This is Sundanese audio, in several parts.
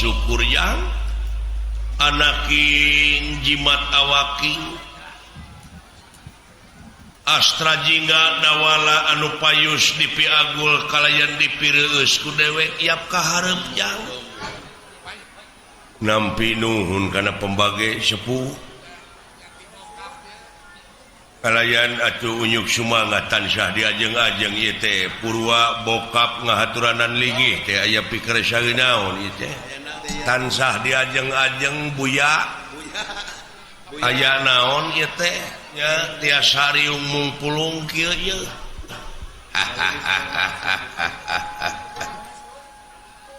syukur yang anaking jimat awaking Astra jingga dawala anu payus di piagul kalayan dipireus ku dewek iap kaharep jang nampi nuhun kana pembage sepuh kalayan atuh unyuk sumangat tansah diajeng-ajeng ieu teh purwa bokap ngahaturanan linggih teh aya pikeun saeunaon ieu teh tansah diajeng-ajeng buya aya naon ieu teh nya tiasa riung mungpulung kieu ieu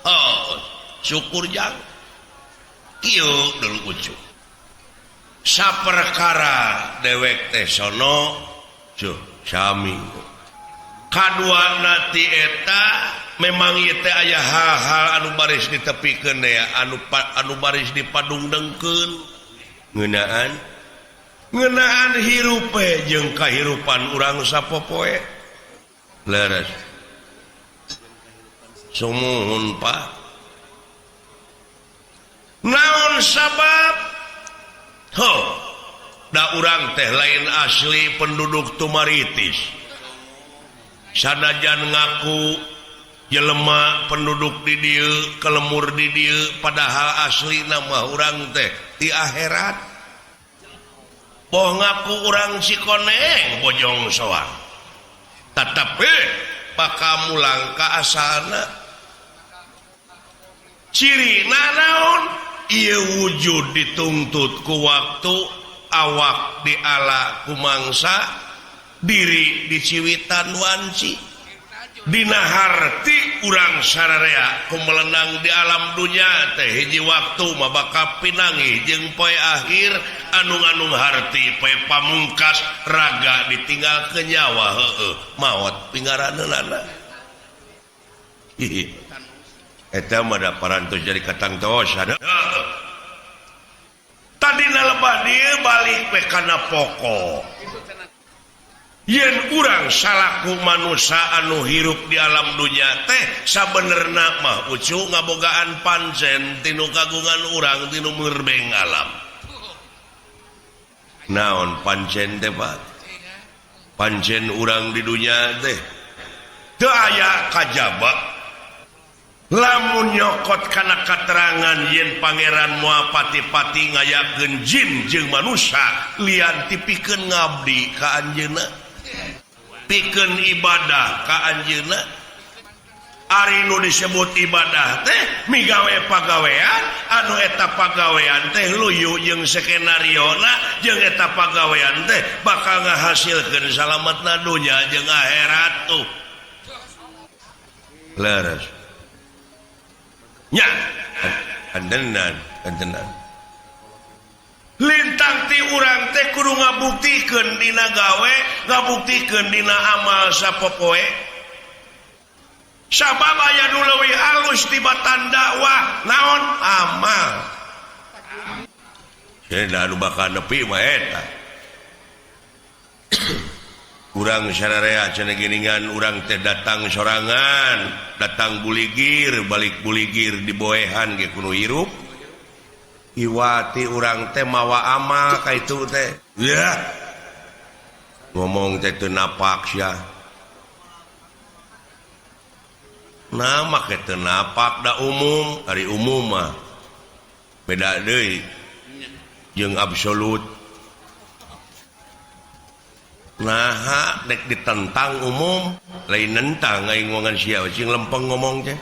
oh syukur jang kieu dulu ucuk saperkara dewek teh sono cuh sami kaduana ti eta memang ieu teh aya hal-hal anu baris ditepikeun ya anu baris dipadungdengkeun ngeunaan hirupe jeung kahirupan urang sapopoe leres sumuhun Pak naon sabab da urang teh lain asli penduduk Tumaritis sanajan ngaku jelema penduduk di dieu kelemur di dieu padahal asli nama urang teh di akhirat boh ngaku urang Cikoneng bojong soang tetapi pakamulang ka asalna cirina naon ieu wujud dituntut ku waktu awak diala ku mangsa diri diciwitan wanci dina harti urang sararea kumelenang di alam dunya teh hiji waktu mah bakal pinangih jeung poe akhir anu-anu harti poe pamungkas raga ditinggal ke nyawa maot pingaraneunana eta mah da parantos jadi katang tos ada tadina lebah dieu balik we kana pokok yen urang salaku manusia anu hirup di alam dunya teh sabenerna mah ucu ngabogaan pancen tinu kagungan urang tinu merbeng alam naon pancen teh Pak pancen urang di dunya teh teu aya kajaba lamun nyokot kana katerangan yen pangeran moal pati-pati ngayakeun jin jeung manusia lian tipikeun ngabdi ka anjeunna pikeun ibadah ka anjeunna ari nu disebut ibadah teh migawe pagawean anu eta pagawean teh luyu jeung skenariona jeung eta pagawean teh bakal ngahasilkeun salametna dunya jeung akhirat tuh leres nya andenan lintang ti urang teh kudu ngabuktikeun dina gawe ngabuktikeun dina amal sapopoe sabab aya nu leuwih alus tibatan dakwah naon amal cenah anu bakal nepi mah eta urang sararea cenah geuningan urang teh datang sorangan datang buligir balik buligir di boehan ge kudu hirup iwati urang teh mawa amal ka itu teh ya ngomong teh teu napak sia nama ke teu napak da umum ari umum mah beda deui jeung absolut nah dek ditentang umum lain nentang aing ngomongan sia cing lempeng ngomong teh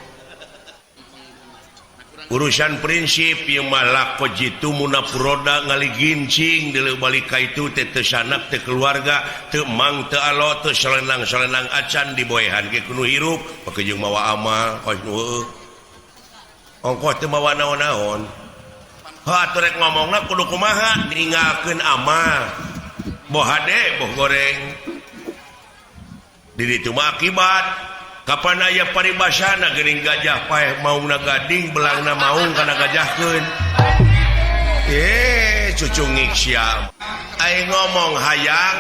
urusan prinsip yang malah kojitu munafuroda ngaligincing dile balik ka itu teh teu sanak teh keluarga teu mang teu alo teu solenang-solenang acan di boehan ge kudu hirup pake jeung mawa amal kos heueuh ongkos teu mawa naon-naon atuh rek ngomongna kudu kumaha diinggalkeun amal boh hade boh goreng di ditu mah akibat kapan aya paribasana geuning gajah paeh maungna gading belangna maung kana gajahkeun cucu ngik sia aing ngomong hayang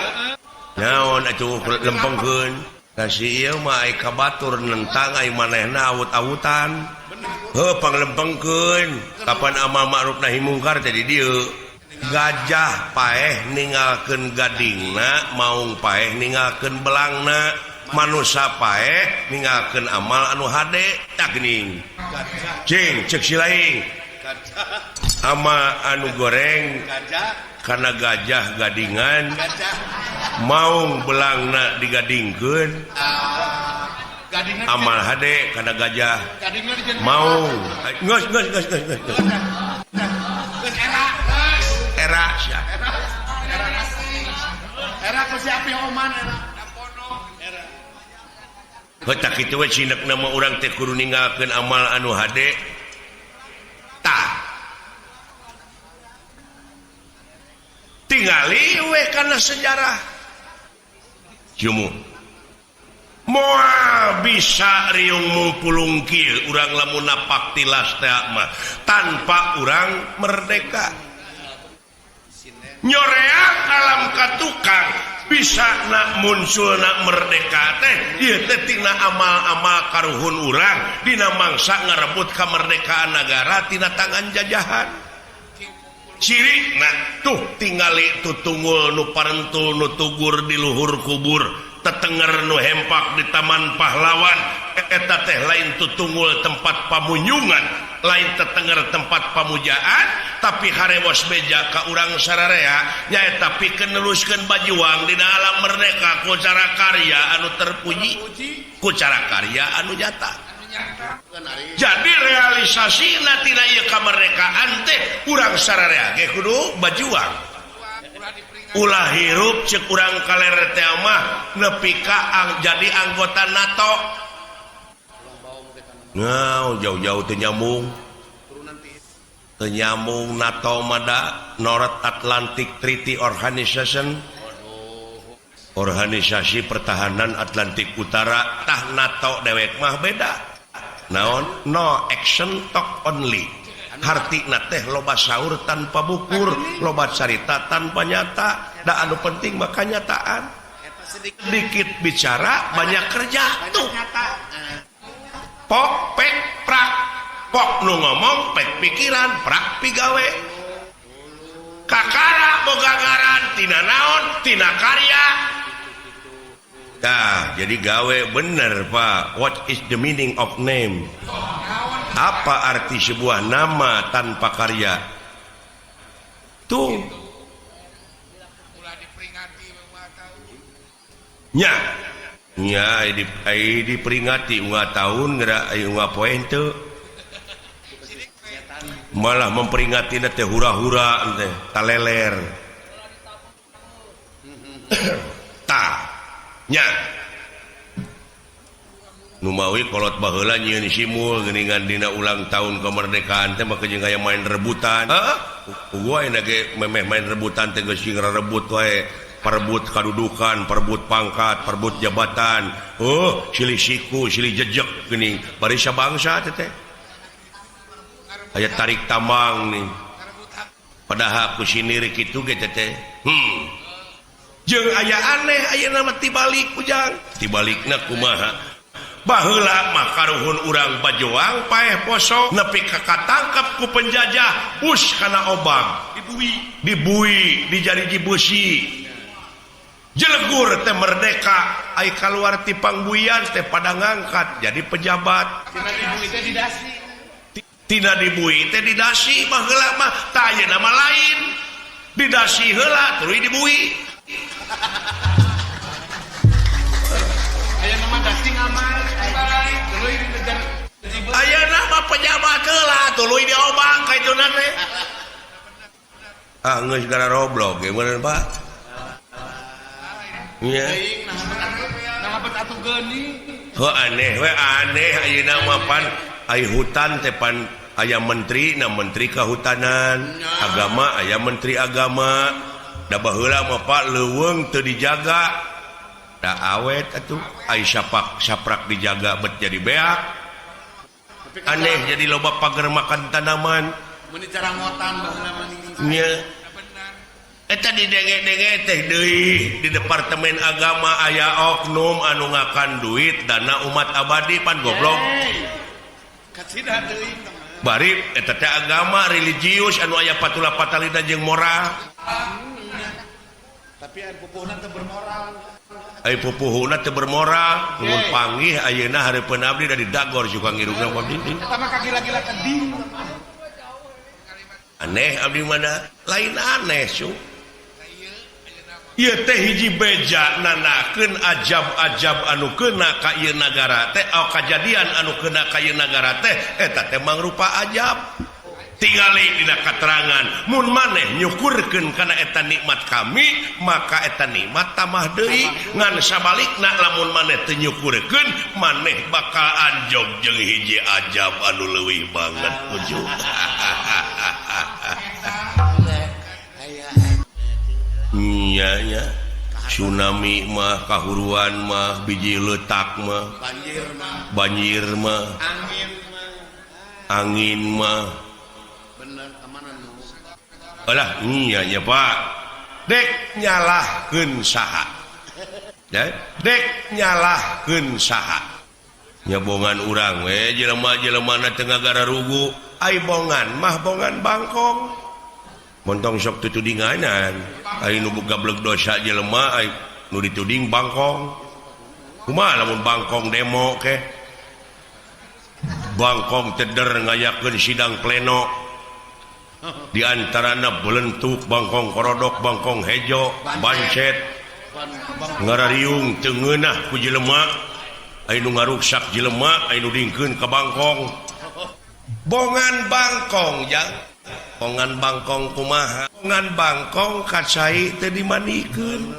naon atuh lempengkeun da si ieu mah ai kabatur nentang ai manehna awut-awutan panglempengkeun kapan amal ma'ruf nahi mungkar tadi dieu gajah paeh ninggalkeun gadingna maung paeh ninggalkeun belangna manusia paeh ninggalkeun amal anu hade tak geuning cing cek si laing ama anu goreng karena gajah gadingan maung belangna digadingkeun amal hade karena gajah mau geus era ku siapa oman era Hetak kitu we cinek nama urang teh kudu ninggalkeun amal anu hade tah tingali we kana sejarah jumu moal bisa riung mumpulung kieu urang lamun napak tilas teh mah tanpa urang merdeka nyoreang alam katukang bisa nak muncul nak merdeka teh ieu teh tina amal-amal karuhun urang dina mangsa ngarebut kamerdekaan negara tina tangan jajahan ciri nah tuh tingali tutunggul nu parentul nu tugur di luhur kubur tetenger nu hempak di taman pahlawan eta teh lain tutunggul tempat pamunyungan lain tetenger tempat pamujaan tapi harewos beja ka urang sararea nyaeta pikeun neluskeun bajuang dina alam merdeka ku cara karya anu terpuji ku cara karya anu nyata jadi realisasina tina ieu kamerdekaan teh urang sararea ge kudu bajuang ulah hirup cek urang kaler teh mah nepi ka jadi anggota NATO. Ngau jauh-jauh teu nyambung NATO mada North Atlantic Treaty Organization organisasi pertahanan Atlantik Utara tah NATO dewek mah beda naon no action talk only hartina teh loba saur tanpa bukur loba carita tanpa nyata da anu penting mah kanyataan sedikit bicara banyak kerja tuh pok pek prak pok nu ngomong pek pikiran prak pigawe kakara boga ngaran tina naon tina karya dah jadi gawe bener Pak. What is the meaning of name? Apa arti sebuah nama tanpa karya tuh nya nya diperingati unggah tahun geura aya unggah poe teu malah memperingati teh hura-hura teh taleler tah nya nu mawi kolot baheula nyieun simul geuningan dina ulang tahun kemerdekaan teh maka jeung aya main rebutan gua aya ge memeh main rebutan teh geus sing rebut wae perebut kadudukan, perebut pangkat, perebut jabatan. Oh, silih siku, silih jejek geuning. Bari sabangsa teh. Aya tarik tambang nih. Padahal ku siniri kitu ge teh. Jeung aya aneh aya nama tibalik ujang. Tibalikna kumaha? Baheula mah karuhun urang bajoang paeh poso nepi ka katangkep ku penjajah us kana obang. Dibui, dijariji beusi. Jelegur teh merdeka ai kaluar ti pangbuian teh pada ngangkat jadi pejabat tina dibui teh didasi mah heula mah tah aya nama lain didasi heula tuluy dibui aya nama dasi ngamal tuluy dinejar aya nama pejabat heula tuluy diobang kaituna teh geus gara roblog ge bener Pak. Iya. Aneh ayeuna mah pan aya hutan teh pan aya menteri na menteri kahutanan agama aya menteri agama da baheula mah Pak leuweung teu dijaga da awet atuh aya saprak dijaga bet jadi beak aneh jadi loba pager makan tanaman mun cara ngotan baheula mah eta didenge-denge teh deui di departemen agama aya oknum anu ngakan duit dana umat abadi pan goblok bari eta teh agama religius anu aya patula patalina jeung moral tapi aya pupuhna teu bermoral ai pupuhna teu bermoral mun panggih ayeuna hareupeun abdi da didagor suka ngirungna abdi eta mah kagila-gila keding aneh abdi mana lain aneh su ieu teh hiji beja nanakeun ajab-ajab anu keuna ka ieu nagara teh kajadian anu keuna ka ieu nagara teh eta teh mangrupa ajab tingali dina katerangan mun maneh nyukurkeun kana eta nikmat kami maka eta nikmat tamah deui ngan sabalikna lamun maneh teu nyukurkeun maneh bakal anjog jeung hiji ajab anu leuwih banget ujug nya tsunami mah kahuruan mah biji letak mah banjir mah angin mah bener amanan alah nya Pak dek nyalahkeun saha dek nyalahkeun saha nyabongan urang we jelema-jelemana teu ngagara rugu ai bongan mah bongan bangkong montong sok tutudinganan ai nu boga bleg dosa jelema ai nu dituding bangkong kumaha lamun bangkong demo ke bangkong teder ngayakeun sidang pleno di antarana belentuk bangkong korodok bangkong hejo bancet ngarariung teu ngeunah ku jelema ai nu ngaruksak jelema ai nu dingkeun ka bangkong bongan bangkong jang bongan bangkong kumaha bongan bangkong kacai teu dimanikeun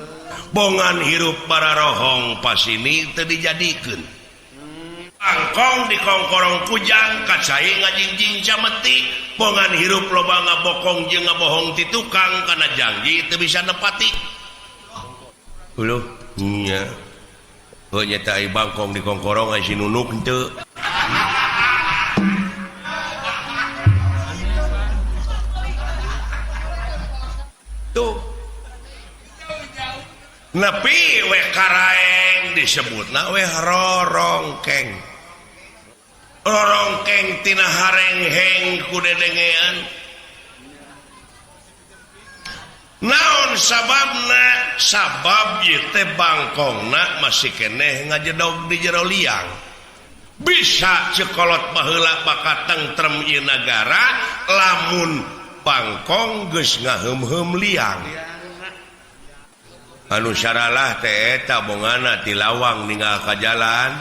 bongan hirup bararohong pasini teu dijadikeun bangkong dikongkorong kujang kacai ngajingjing cameti bongan hirup loba ngabokong jeung ngabohong ti tukang kana janji teu bisa nepati uluh nya heuh nya teh ai bangkong dikongkorong ai si nunuk henteu tuh nepi we karaeng disebutna we rorongkeng tina harengheng ku dedengean naon sababna sabab ieu teh bangkongna masih keneh ngajedog di jero liang bisa cekolot baheula bakal tentrem ieu nagara lamun bangkong geus ngaheum-heum liang anu saralah teh eta bongana ti lawang ninggal ka jalan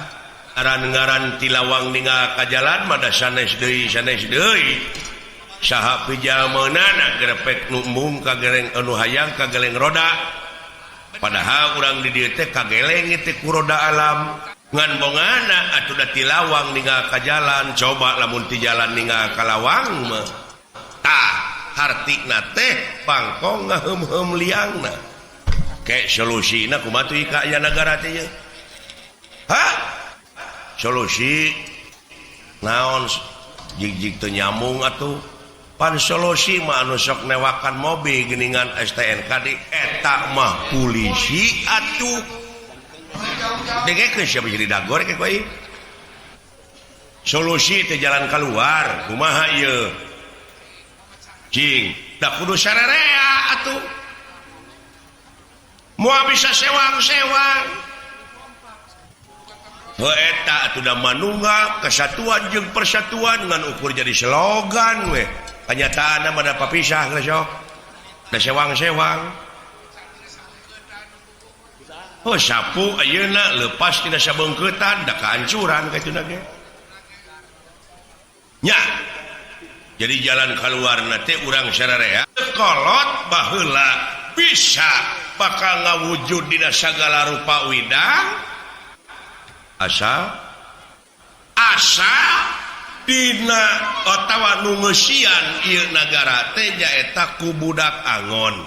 aran-ngaran ti lawang ninggal ka jalan mah da sanes deui saha pijalmeunana grepek nu embung ka geleng anu hayang ka geleng roda padahal urang di dieu teh kageleng teh ku roda alam ngan bongana atuh da ti lawang ninggal ka jalan coba lamun ti jalan ninggal ka lawang mah tah hartina teh bangkong ngaheum-heum liangna ke solusina kumaha teh ka aya nagara teh ye solusi naon jig-jig teu nyambung atuh pan solusi mah anu sok newakan mobil geuningan STNK di eta mah polisi atuh dengekeun sia bisa didagor ke koi solusi teh jalan keluar kumaha ieu cing da kudu sararea atuh moal bisa sewang-sewang eta atuh da manunggal kesatuan jeung persatuan ngan ukur jadi slogan we kanyataanna mah da papisah geus sok da sewang-sewang oh sapu ayeuna leupas tina sabeungkeutan da kahancuran kitu ge nya jadi jalan keluarna teh urang sararea kolot baheula bisa bakal ngawujud dina sagala rupa widang asa dina otawa nu ngeusian ieu nagara teh nyaeta ku budak angon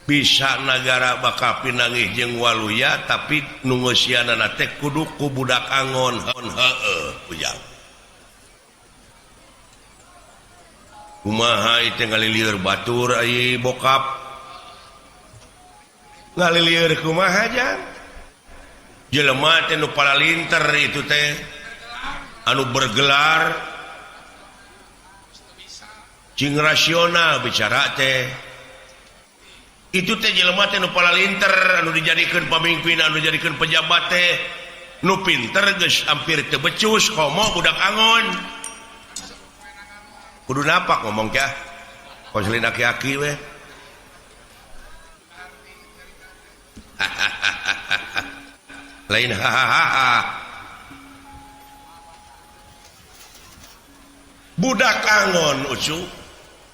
bisa nagara bakal pinangih jeung waluya tapi nu ngeusianana teh kudu ku budak angon heueuh ujang kumaha teh ngalilieur batur ai bokap ngalilieur kumaha jang jelema teh nu palalinter itu teh anu bergelar cing rasional bicara teh itu teh jelema teh nu palalinter anu dijadikeun pamimpin anu dijadikeun pejabat teh nu pinter geus hampir teu becus komo budak angon kudu napak ngomong teh konselin aki-aki we lain hahaha budak angon ucu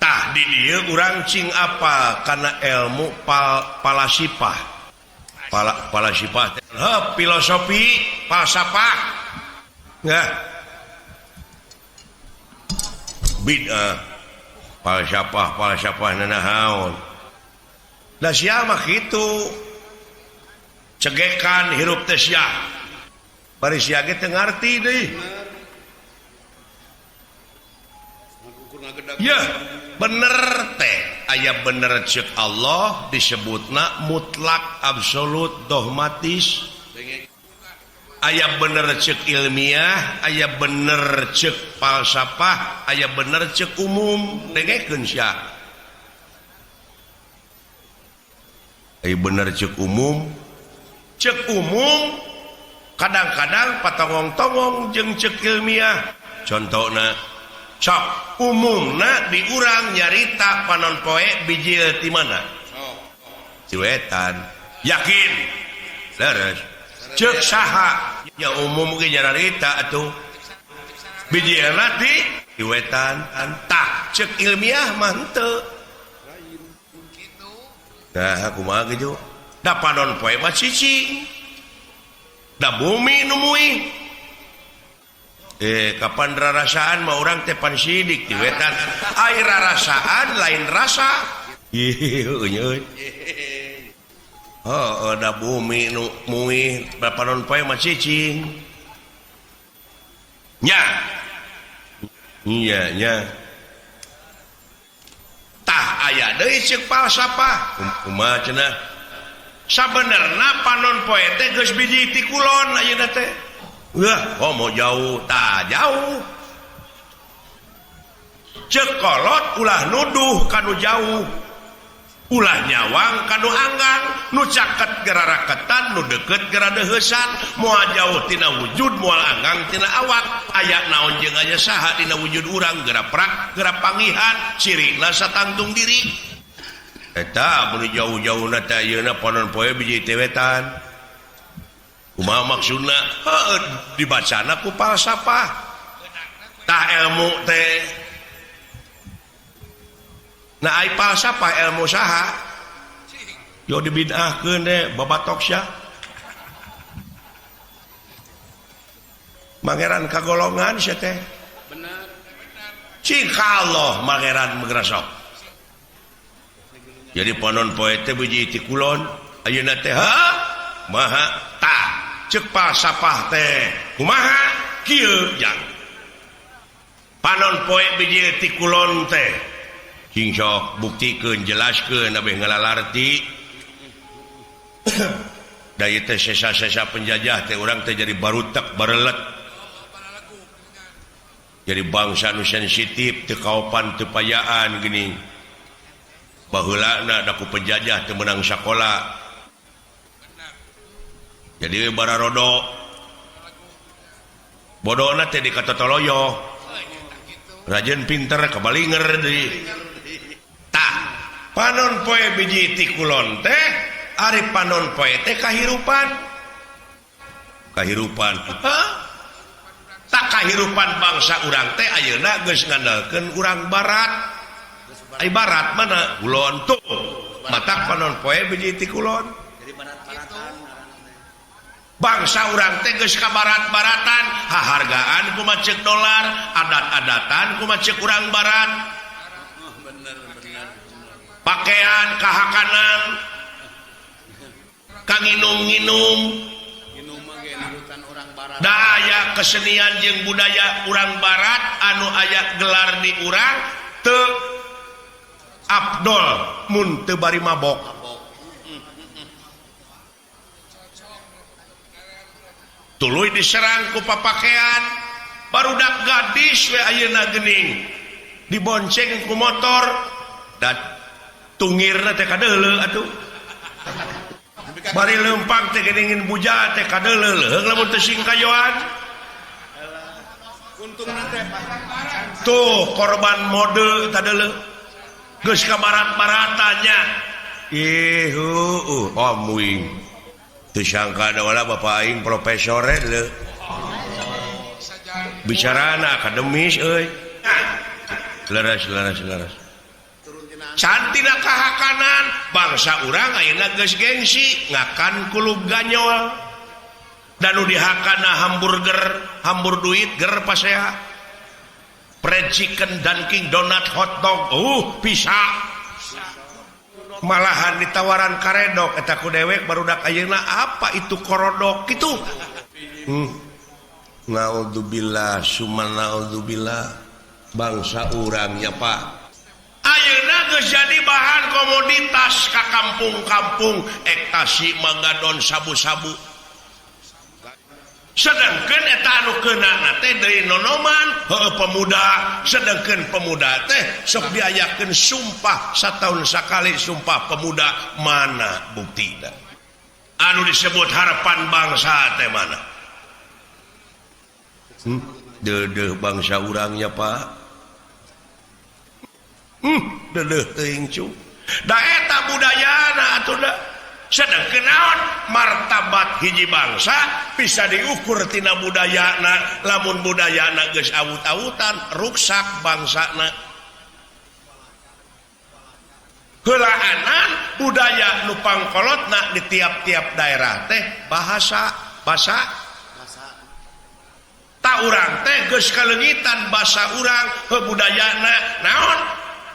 tah di dieu urang cing apa kana ilmu palasipah palasipah filosofi falsafah ya bid'ah falsafah nanahaun da sia mah kitu cegekan hirup teh sia bari sia ge teu ngarti deui ya bener teh aya bener ceuk Allah disebutna mutlak absolut dogmatis aya bener ceuk ilmiah aya bener ceuk falsafah aya bener ceuk umum dengekeun sia aya bener ceuk umum kadang-kadang patongong-tongong jeung ceuk ilmiah contohna sok umumna di urang nyarita panon poe bijil di mana di wetan yakin leres ceuk saha ya umum ge nyarita atuh bijilna di wetan antah ceuk ilmiah mah henteu nah kumaha gitu da panon poe mah cicing da bumi nu muih kapan rarasaan mah orang tepan sidik di wetan air rarasaan lain rasa da bumi nu muih panon poe mah cicing nya iya nya tah aya deui ceuk falsafah kumaha cenah sabenerna panon poe teh geus biji ti kulon ayeuna teh mau jauh tak jauh cekolot ulah nuduh kanu jauh ulah nyawang kanu anggang nu caket gera raketan nu deket gera deheusan moal jauh tina wujud moal anggang tina awak aya naon jeung aya saha dina wujud urang gera prak gera pangihan cirina satangtung diri eta mun jauh-jauhna teh ayeuna panon poe biji teh wetan kumaha maksudna dibacana ku falsafah tah ilmu teh nah ai falsafah ilmu saha yo dibid'ahkeun teh babatok sia mangeran kagolongan sia teh bener cing Allah mangeran megrasok jadi panon poe teh biji ti kulon ayeuna teh maha tah ceuk falsafah teh kumaha kieu jang panon poe biji ti kulon teh cing sok buktikeun jelaskeun abeh ngalalarti da ieu teh sesa-sesa penjajah teh urang teh jadi barutek barelet jadi bangsa nu sensitif teu kaopan teu payaan gini baheulana da ku penjajah teu meunang sakola jadi bararodo bodona teh dikatotoloyo rajen pinter kabalinger deui tah panon poe biji ti kulon teh ari panon poe teh kahirupan tak kahirupan bangsa urang teh ayeuna geus ngandalkeun urang barat ai barat mana kulon tuh matak panon poe biji ti kulon bangsa urang teh geus ka barat-baratan hahargaan kumaha ceuk dolar adat-adatan kumaha ceuk urang barat pakaian kahakanan kanginum-nginum da aya kesenian jeung budaya urang barat anu aya gelar di urang teu afdol mun teu bari mabok tuluy diserang ku papakaian barudak gadis we ayeuna geuning dibonceng ku motor dan tungirna teh kadeuleu atuh bari leumpang teh geuning buja teh kadeuleu leung lamun teu sing kayoan untungna teh tuh korban mode tadeuleu geus kabarat-baratannya muing teu sangka da wala bapak aing profesor le bicarana akademis euy leres cantina kahakanan bangsa urang ayeuna geus gengsi ngakan kulub ganyol dan nu dihakana hambur duit ger pasea fried chicken Dunkin donut hotdog bisa malahan ditawaran karedok eta ku dewek barudak ayeuna apa itu korodok gitu naudzubillah summa naudzubillah bangsa urangnya Pak ayeuna geus jadi bahan komoditas ka kampung-kampung ekstasi magadon sabu-sabu sedangkan eta anu keunana teh deui nonoman pemuda sedangkan pemuda teh sok diayakeun sumpah sataun sakali sumpah pemuda mana buktina anu disebut harapan bangsa teh mana deudeuh bangsa urangnya Pak deudeuh teuing cu da eta budayana atuh da sedangkan naon martabat hiji bangsa bisa diukur tina budayana lamun budayana geus awut-awutan ruksak bangsana heulaanan budaya nu pangkolotna di tiap-tiap daerah teh bahasa tak urang teh geus kalengitan basa urang budayana naon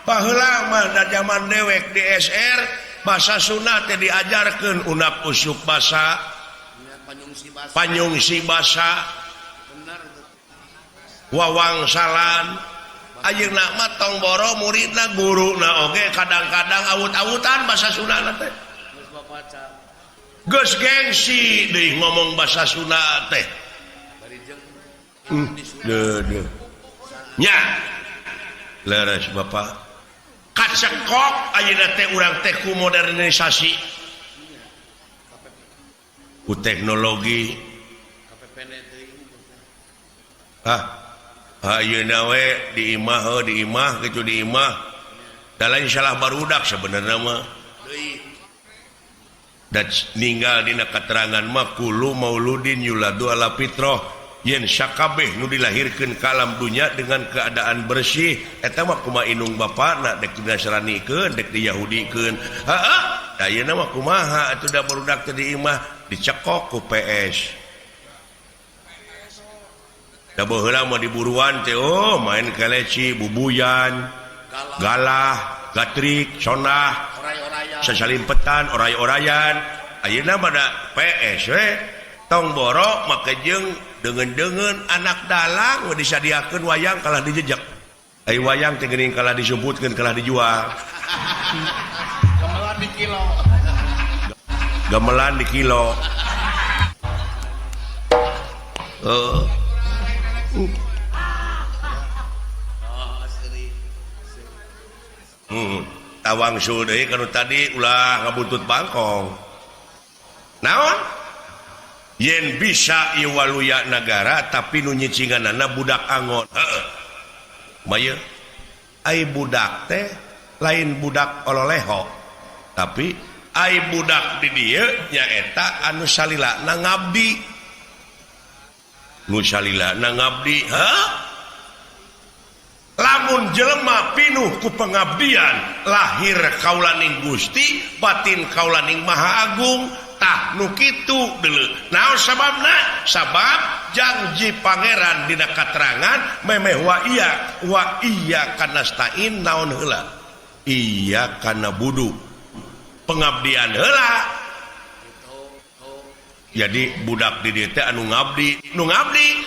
baheula mah da zaman dewek di SR basa Sunda teh diajarkeun unak usuk basa panyungsi basa wawangsalan ayeuna mah tong boro muridna guruna oge kadang-kadang awut-awutan basa Sunda teh geus gengsi deui ngomong basa Sunda teh nya leres Bapak kacekok ayeuna teh urang teh ku modernisasi ku teknologi ayeuna we di imah kitu di imah da lain salah barudak sebenarnya mah dan ninggal dina keterangan mah kulu mauludin yuladu ala fitrah yen sakabeh nu dilahirkeun ka alam dunya dengan keadaan bersih eta mah kumaha inung bapana dek dinasranikeun dek diyahudikeun ayeuna mah kumaha atuh da barudak teh di imah dicekok ku PS da baheula mah diburuan teh main keleci bubuyan galah gatrik sonah sasalimpetan oray-orayan ayeuna mah da PS we tong boro make jeung dengan anak dalang disadiakeun wayang kalah dijejak ai wayang teh geuning kalah disumputkeun kalah dijual gamelan di kilo tawang deui kanu tadi ulah ngabuntut bangkong naon yen bisa ieu waluya nagara tapi nu nyicinganana budak angon maya ai budak teh lain budak ololeho tapi ai budak di dieu nyaeta anu salilana ngabdi nu salilana ngabdi lamun jelema pinuh ku pengabdian lahir kaulaning Gusti batin kaulaning Maha Agung tah nu kitu deuleu naon sababna sabab janji pangeran dina katerangan memeh wa iya kana stain naon heula iya kana budu pengabdian heula jadi budak di dieu teh anu ngabdi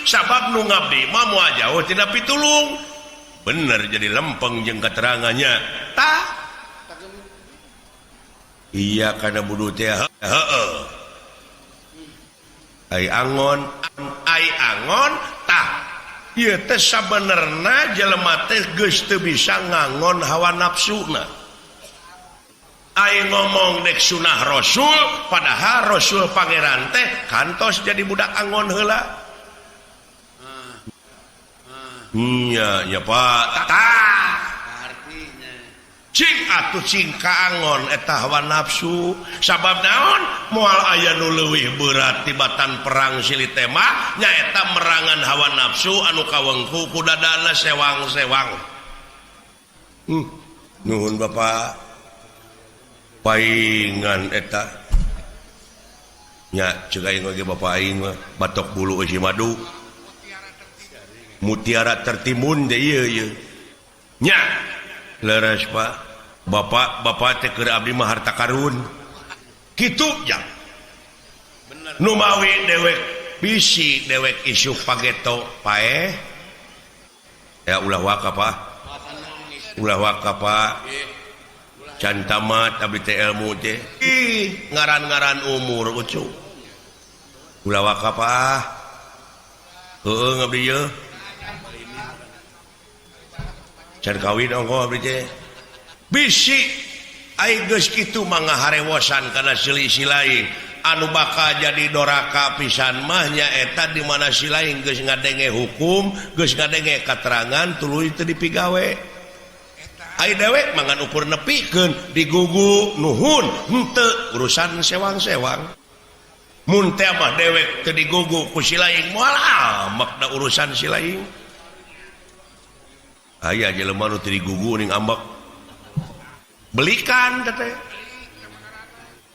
sabab nu ngabdi mah moal jauh tina pitulung bener jadi lempeng jeung keterangannya tah iya karena budu teh ai angon tah ieu teh sabenerna jelema teh geus teu bisa ngangon hawa nafsuna. Aing ngomong dek sunah Rasul, padahal Rasul pangeran teh kantos jadi budak angon heula. Iya, Pak. Artinya Cing atuh cing kaangon eta hawa nafsu. Sabab naon? Moal aya nu leuwih berat tibatan perang silih tema nyaeta merangan hawa nafsu anu kawengku ku dadana sewang-sewang. Nuhun Bapak. Paingan eta. Nya ceuk aing ge Bapak aing mah batok bulu isi madu. Mutiara tertimbun deh iya nya leres Pak bapak teh keur abdi mah harta karun kitu ya nu mawi dewek bisi dewek isu pageto pae ya ulah waka Pak can tamat abdi teh ilmu teh ngaran-ngaran umur ucu ulah waka Pak heueuh ngabdi ye can kawin ongko abdi teh bisi aing geus kitu mah ngaharewosan kana silih lain anu bakal jadi doraka pisan mah nyaeta di mana si lain geus ngadenge hukum geus ngadenge katerangan tuluy teu dipigawe ai dewek mangan ukur nepikeun digugu nuhun henteu urusan sewang-sewang mun teh mah dewek teu digugu ku si lain moal amak da urusan si lain. Aya jelema nu teu digugu ning ambek belikan teh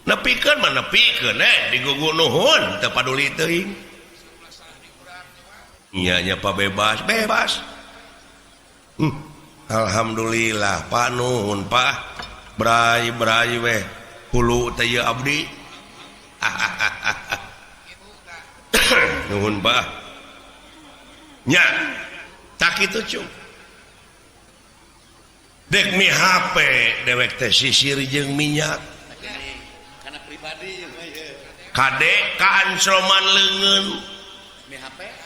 nepikeun mah nepikeun digugu nuhun teu paduli teuing nya nya Pak bebas alhamdulillah Pak nuhun Pak brai weh hulu teh ieu abdi nuhun Pak nya tak kitu cung dek mi HP dewek teh sisir jeung minyak karena pribadi kade kaancloman leungeun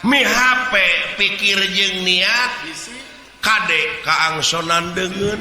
mi HP pikir jeung niat kade kaangsonan deungeun